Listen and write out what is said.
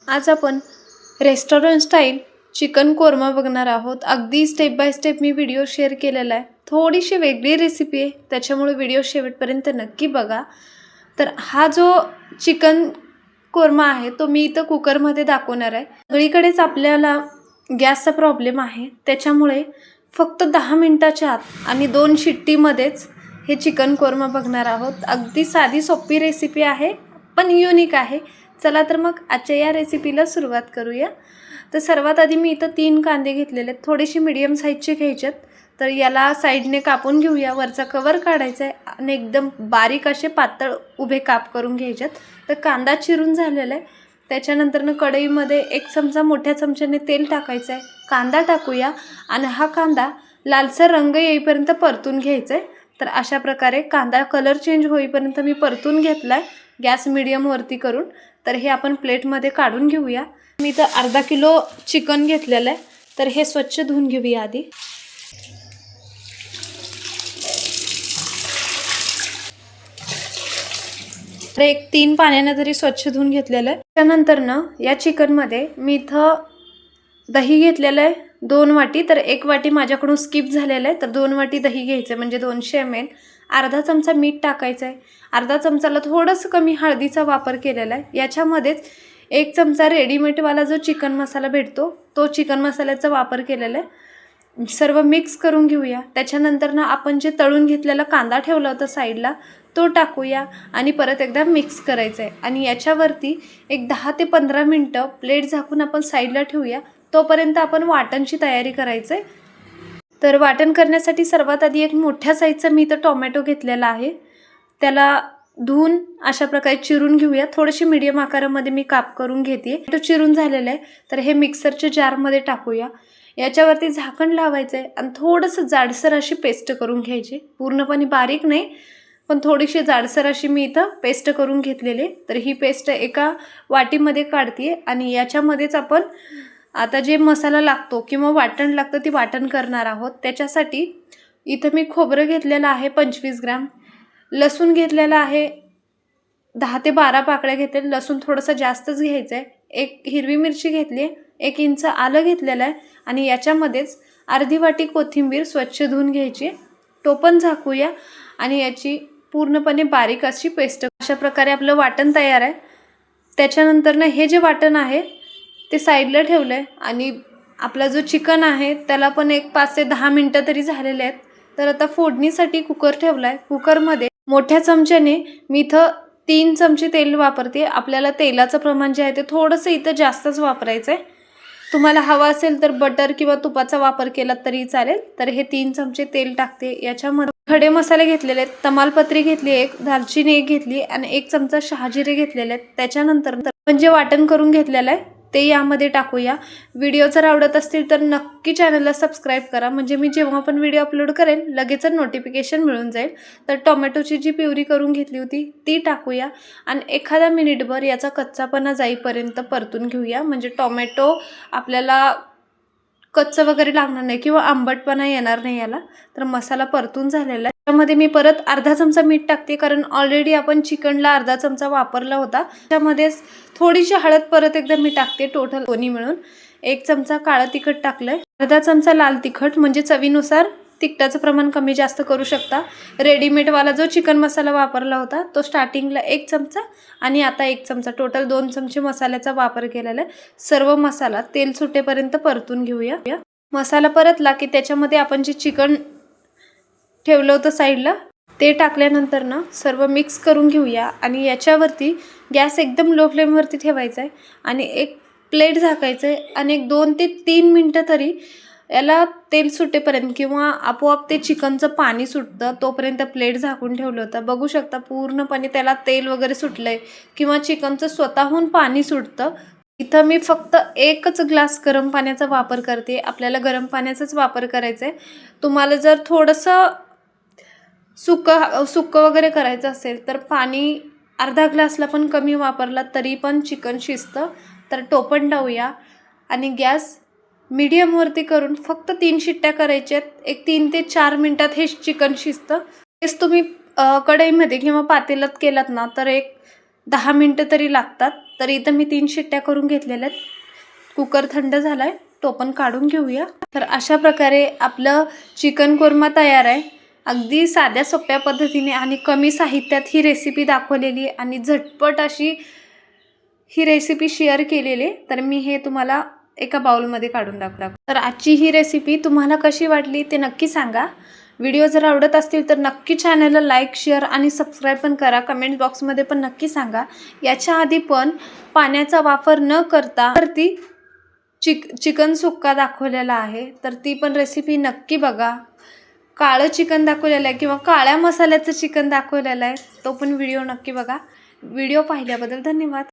आज आपण restaurant style chicken korma बघणार आहोत। अगदी step by step me video share केलेला आहे। थोडीशी वेगळी रेसिपी आहे, त्याच्यामुळे व्हिडिओ शेवटपर्यंत नक्की बघा। तर हा जो चिकन कोरमा आहे तो मी इथं कुकरमध्ये दाखवणार आहे। सगळीकडेच आपल्याला गॅसचा प्रॉब्लेम आहे, त्याच्यामुळे फक्त 10 मिनिटाच्या आत आणि 2 शिट्टीमध्येच हे चिकन कोरमा बघणार आहोत। अगदी साधी सोपी रेसिपी आहे, पण युनिक आहे। चला तर मग आजच्या या रेसिपीला सुरुवात करूया। तर सर्वात आधी मी इथं 3 कांदे घेतलेले आहेत, थोडेसे मीडियम साईजचे घ्यायचे आहेत। तर याला साईडने कापून घेऊया, वरचा कवर काढायचा आहे आणि एकदम बारीक असे पातळ उभे काप करून घ्यायचे आहेत। तर कांदा चिरून झालेला आहे। त्याच्यानंतर कढईमध्ये 1 चमचा मोठ्या चमच्याने तेल टाकायचं आहे। कांदा टाकूया आणि हा कांदा लालसर रंग येईपर्यंत परतून घ्यायचा आहे। तर अशा प्रकारे कांदा कलर चेंज होईपर्यंत मी परतून घेतलाय, गॅस मीडियम वरती करून। तर हे आपण प्लेटमध्ये काढून घेऊया। मी इथं अर्धा किलो चिकन घेतलेलं आहे, तर हे स्वच्छ धुवून घेऊया आधी। तर 3 पाण्याने तरी स्वच्छ धुवून घेतलेलं आहे। त्यानंतर या चिकनमध्ये मी इथं दही घेतलेलं आहे 2 वाटी। तर 1 वाटी माझ्याकडून स्किप झालेलं आहे, तर 2 वाटी दही घ्यायचं म्हणजे 200 ml। अर्धा चमचा मीठ टाकायचं आहे, अर्धा चमचाला थोडंसं कमी हळदीचा वापर केलेला आहे। याच्यामध्येच 1 चमचा रेडीमेडवाला जो चिकन मसाला भेटतो तो चिकन मसाल्याचा वापर केलेला आहे। सर्व मिक्स करून घेऊया। त्याच्यानंतर आपण जे तळून घेतलेला कांदा ठेवला होता साईडला तो टाकूया आणि परत एकदा मिक्स करायचं आहे। आणि याच्यावरती एक 10 ते 15 मिनिटं प्लेट झाकून आपण साईडला ठेवूया। तोपर्यंत आपण वाटणची तयारी करायचं आहे। तर वाटण करण्यासाठी सर्वात आधी एक मोठ्या साईजचा मी इथं टोमॅटो घेतलेला आहे, त्याला धुवून अशा प्रकारे चिरून घेऊया। थोडेसे मीडियम आकारामध्ये मी काप करून घेते। तो चिरून झालेला आहे, तर हे मिक्सरच्या जारमध्ये टाकूया। याच्यावरती झाकण लावायचं आहे आणि थोडंसं जाडसर अशी पेस्ट करून घ्यायची, पूर्णपणे बारीक नाही पण थोडीशी जाडसर अशी मी इथं पेस्ट करून घेतलेली। तर ही पेस्ट एका वाटीमध्ये काढते आणि याच्यामध्येच आपण आता जे मसाला लागतो किंवा वाटण लागतं ती वाटण करणार आहोत। त्याच्यासाठी इथं मी खोबरं घेतलेलं आहे 25 ग्रॅम, लसूण घेतलेला आहे 10 ते 12 पाकळ्या घेतले, लसूण थोडंसं जास्तच घ्यायचं आहे। 1 हिरवी मिरची घेतली, 1 इंच आलं घेतलेलं आहे आणि याच्यामध्येच अर्धी वाटी कोथिंबीर स्वच्छ धुवून घ्यायची। टोपण झाकूया आणि याची पूर्णपणे बारीक अशी पेस्ट। अशा प्रकारे आपलं वाटण तयार आहे। त्याच्यानंतर हे जे वाटण आहे ते साईडला ठेवलं आहे आणि आपला जो चिकन आहे त्याला पण एक 5 ते 10 मिनिटं तरी झालेले आहेत। तर आता फोडणीसाठी कुकर ठेवला आहे। कुकरमध्ये मोठ्या चमच्याने मी इथं 3 चमचे तेल वापरते। आपल्याला तेलाचं प्रमाण जे आहे ते थोडंसं इथं जास्तच वापरायचं आहे। तुम्हाला हवा असेल तर बटर किंवा तुपाचा वापर केला तरी चालेल। तर हे 3 चमचे तेल टाकते। याच्यामध्ये खडे मसाले घेतलेले आहेत, तमालपत्री घेतली 1, दालचिनी 1 घेतली आणि 1 चमचा शहाजिरे घेतलेले आहेत। त्याच्यानंतर आपण जे वाटण करून घेतलेलं आहे ते यामध्ये टाकूया। व्हिडिओ जर आवडत असतील तर नक्की चॅनलला सबस्क्राईब करा, म्हणजे मी जेव्हा पण व्हिडिओ अपलोड करेन लगेचच नोटिफिकेशन मिळून जाईल। तर टोमॅटोची जी प्युरी करून घेतली होती ती टाकूया आणि एखादा मिनिटभर याचा कच्चापणा जाईपर्यंत परतून घेऊया, म्हणजे टोमॅटो आपल्याला कच्चं वगैरे लागणार नाही किंवा आंबटपणा येणार नाही याला। तर मसाला परतून झालेला आहे। त्यामध्ये मी परत अर्धा चमचा मीठ टाकते, कारण ऑलरेडी आपण चिकनला अर्धा चमचा वापरला होता। त्यामध्ये थोडीशी हळद परत एकदा मी टाकते, टोटल दोन्ही मिळून 1 चमचा काळं तिखट टाकलंय, अर्धा चमचा लाल तिखट, म्हणजे चवीनुसार तिखटाचं प्रमाण कमी जास्त करू शकता। रेडीमेडवाला जो चिकन मसाला वापरला होता तो स्टार्टिंगला 1 चमचा आणि आता 1 चमचा, टोटल 2 चमचे मसाल्याचा वापर केलेला आहे। सर्व मसाला तेल सुटेपर्यंत परतून घेऊया। मसाला परतला की त्याच्यामध्ये आपण जे चिकन ठेवलं होतं साईडला ते टाकल्यानंतर सर्व मिक्स करून घेऊया आणि याच्यावरती गॅस एकदम लो फ्लेमवरती ठेवायचा आहे आणि एक प्लेट झाकायचं आहे आणि 2 ते 3 मिनिटं तरी याला तेल सुटेपर्यंत किंवा आपोआप ते चिकनचं पाणी सुटतं तोपर्यंत प्लेट झाकून ठेवलं होतं। बघू शकता पूर्णपणे त्याला तेल वगैरे सुटलंय किंवा चिकनचं स्वतःहून पाणी सुटतं। इथं मी फक्त 1च ग्लास गरम पाण्याचा वापर करते, आपल्याला गरम पाण्याचाच वापर करायचा आहे। तुम्हाला जर थोडंसं सुक्क वगैरे करायचं असेल तर पाणी अर्धा ग्लासला पण कमी वापरला तरी पण चिकन शिजतं। तर टोपण लावूया आणि गॅस मीडियमवरती करून फक्त 3 शिट्ट्या करायच्यात। एक 3 ते 4 मिनिटात हे चिकन शिजतं। तेच तुम्ही कढईमध्ये किंवा पातेल्यात केलात ना तर एक 10 मिनिटं तरी लागतात। तर इथं मी 3 शिट्ट्या करून घेतलेल्या आहेत. कुकर थंड झालाय, तो पण काढून घेऊया. तर अशा प्रकारे आपलं चिकन कोरमा तयार आहे. अगदी साध्या सोप्या पद्धतीने आणि कमी साहित्यात ही रेसिपी दाखवलेली आणि झटपट अशी ही रेसिपी शेअर केलेली. तर मी हे तुम्हाला एका बाउलमध्ये काढून दाखवतो. तर आजची ही रेसिपी तुम्हाला कशी वाटली ते नक्की सांगा. व्हिडिओ जर आवडत असतील तर नक्की चॅनलला लाईक, शेअर आणि सबस्क्राईब पण करा. कमेंट बॉक्समध्ये पण नक्की सांगा. याच्या आधी पण पाण्याचा वापर न करता वरती चिकन सुक्का दाखवलेला आहे, तर ती पण रेसिपी नक्की बघा. काळं चिकन दाखवलेलं आहे किंवा काळ्या मसाल्याचं चिकन दाखवलेलं आहे, तो पण व्हिडिओ नक्की बघा. व्हिडिओ पाहिल्याबद्दल धन्यवाद.